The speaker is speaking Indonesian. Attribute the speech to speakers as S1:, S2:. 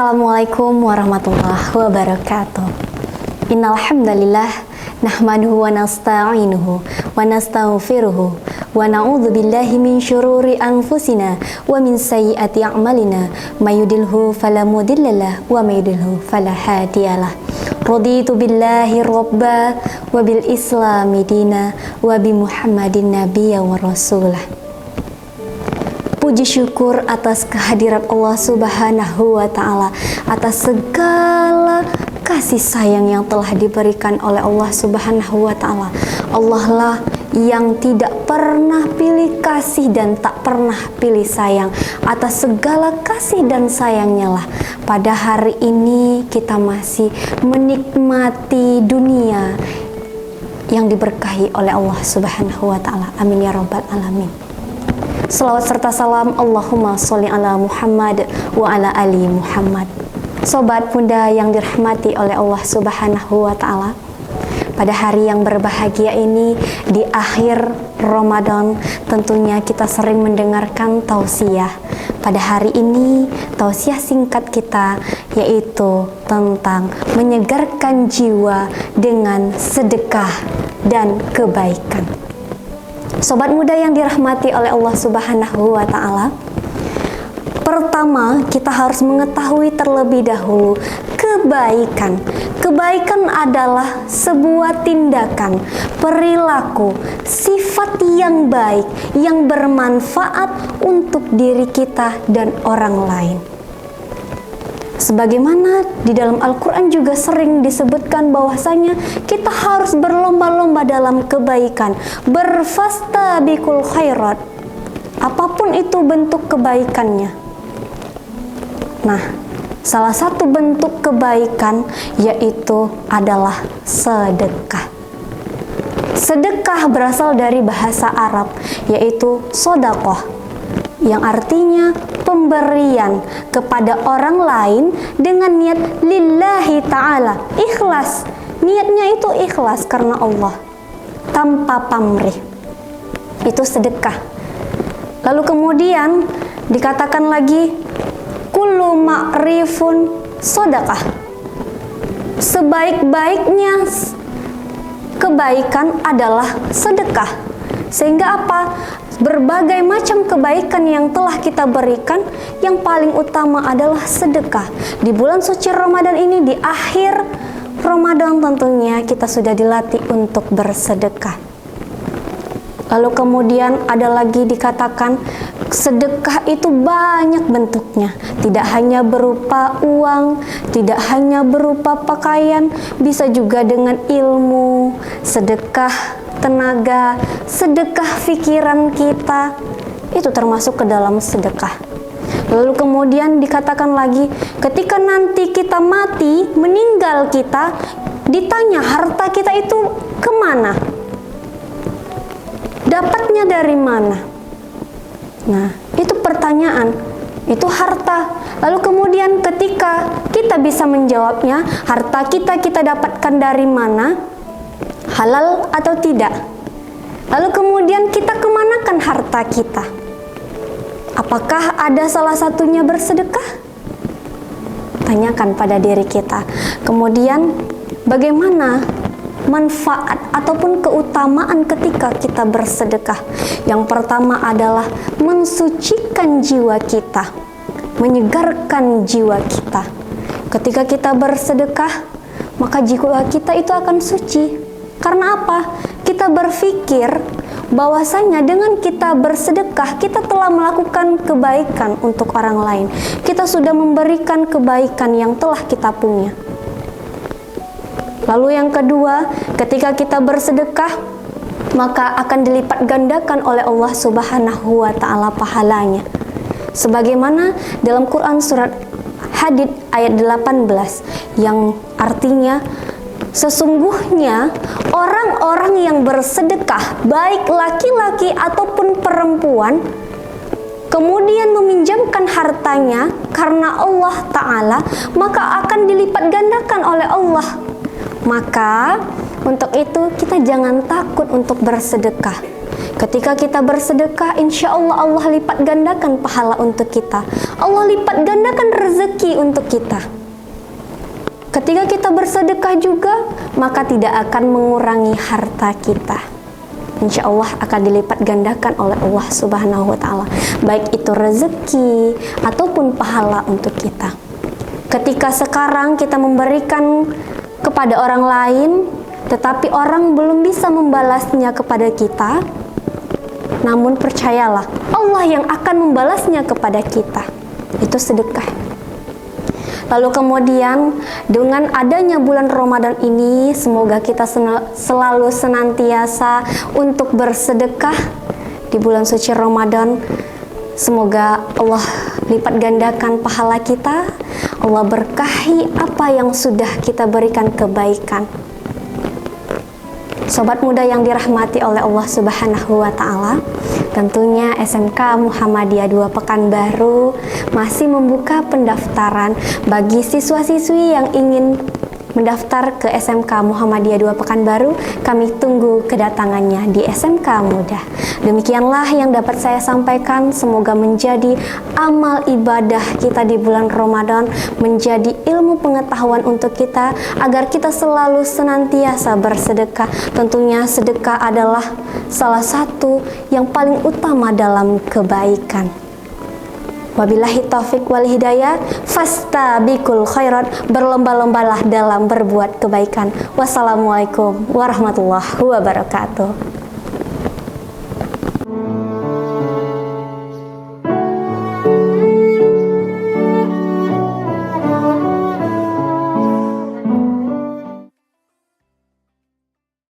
S1: Assalamualaikum warahmatullahi wabarakatuh. Innal hamdalillah nahmaduhu wa nasta'inuhu wa nastaghfiruhu wa na'udzu billahi min syururi anfusina wa min sayyiati a'malina may yudhlilhu fala mudhillalah wa may yudhlilhu fala hadiyalah. Raditu billahi robba wa bil islami dina wa bi Muhammadin nabiyya wa rasulah. Puji syukur atas kehadirat Allah Subhanahu wa Ta'ala, atas segala kasih sayang yang telah diberikan oleh Allah Subhanahu wa Ta'ala. Allah lah yang tidak pernah pilih kasih dan tak pernah pilih sayang. Atas segala kasih dan sayangnya lah pada hari ini kita masih menikmati dunia yang diberkahi oleh Allah Subhanahu wa Ta'ala. Amin ya rabbal alamin. Salawat serta salam Allahumma sholli ala Muhammad wa ala ali Muhammad. Sobat Bunda yang dirahmati oleh Allah Subhanahu wa Ta'ala, pada hari yang berbahagia ini di akhir Ramadan tentunya kita sering mendengarkan tausiah. Pada hari ini tausiah singkat kita yaitu tentang menyegarkan jiwa dengan sedekah dan kebaikan. Sobat muda yang dirahmati oleh Allah Subhanahu wa Ta'ala, pertama kita harus mengetahui terlebih dahulu kebaikan. Kebaikan adalah sebuah tindakan, perilaku, sifat yang baik yang bermanfaat untuk diri kita dan orang lain. Sebagaimana di dalam Al-Quran juga sering disebutkan bahwasanya kita harus berlomba-lomba dalam kebaikan, berfastabiqul khairat, apapun itu bentuk kebaikannya. Nah, salah satu bentuk kebaikan yaitu adalah sedekah. Sedekah berasal dari bahasa Arab yaitu sodakoh, yang artinya pemberian kepada orang lain dengan niat lillahi ta'ala, ikhlas. Niatnya itu ikhlas karena Allah, tanpa pamrih. Itu sedekah. Lalu kemudian dikatakan lagi kullu ma'rifun sodakah. Sebaik-baiknya kebaikan adalah sedekah. Sehingga apa? Berbagai macam kebaikan yang telah kita berikan, yang paling utama adalah sedekah. Di bulan suci Ramadan ini, di akhir Ramadan tentunya kita sudah dilatih untuk bersedekah. Lalu kemudian ada lagi dikatakan sedekah itu banyak bentuknya. Tidak hanya berupa uang, tidak hanya berupa pakaian, bisa juga dengan ilmu, sedekah tenaga, sedekah pikiran kita, itu termasuk ke dalam sedekah. Lalu kemudian dikatakan lagi, ketika nanti kita mati, meninggal kita, ditanya harta kita itu kemana? Dapatnya dari mana? Nah, itu pertanyaan, itu harta. Lalu kemudian ketika kita bisa menjawabnya, harta kita dapatkan dari mana? Halal atau tidak? Lalu kemudian kita kemanakan harta kita? Apakah ada salah satunya bersedekah? Tanyakan pada diri kita. Kemudian bagaimana manfaat ataupun keutamaan ketika kita bersedekah? Yang pertama adalah mensucikan jiwa kita, menyegarkan jiwa kita. Ketika kita bersedekah, maka jiwa kita itu akan suci. Karena apa? Kita berpikir bahwasanya dengan kita bersedekah, kita telah melakukan kebaikan untuk orang lain. Kita sudah memberikan kebaikan yang telah kita punya. Lalu yang kedua, ketika kita bersedekah, maka akan dilipat gandakan oleh Allah Subhanahu wa Ta'ala pahalanya. Sebagaimana dalam Quran surat Hadid ayat 18 yang artinya, sesungguhnya orang-orang yang bersedekah, baik laki-laki ataupun perempuan, kemudian meminjamkan hartanya karena Allah Ta'ala, maka akan dilipat gandakan oleh Allah. Maka untuk itu kita jangan takut untuk bersedekah. Ketika kita bersedekah, insya Allah Allah lipat gandakan pahala untuk kita. Allah lipat gandakan rezeki untuk kita. Ketika kita bersedekah juga, maka tidak akan mengurangi harta kita. Insya Allah akan dilipat gandakan oleh Allah Subhanahu wa Ta'ala, baik itu rezeki ataupun pahala untuk kita. Ketika sekarang kita memberikan kepada orang lain, tetapi orang belum bisa membalasnya kepada kita, namun percayalah, Allah yang akan membalasnya kepada kita. Itu sedekah. Lalu kemudian dengan adanya bulan Ramadan ini, semoga kita selalu senantiasa untuk bersedekah di bulan suci Ramadan. Semoga Allah lipat gandakan pahala kita, Allah berkahi apa yang sudah kita berikan kebaikan. Sobat muda yang dirahmati oleh Allah Subhanahu wa Ta'ala, tentunya SMK Muhammadiyah 2 Pekanbaru masih membuka pendaftaran bagi siswa-siswi yang ingin mendaftar ke SMK Muhammadiyah 2 Pekanbaru. Kami tunggu kedatangannya di SMK Muda. Demikianlah yang dapat saya sampaikan. Semoga menjadi amal ibadah kita di bulan Ramadan, menjadi ilmu pengetahuan untuk kita, agar kita selalu senantiasa bersedekah. Tentunya sedekah adalah salah satu yang paling utama dalam kebaikan. Wabillahi taufik wal hidayah, fastabiqul khairat, berlomba-lombalah dalam berbuat kebaikan. Wassalamualaikum warahmatullahi wabarakatuh.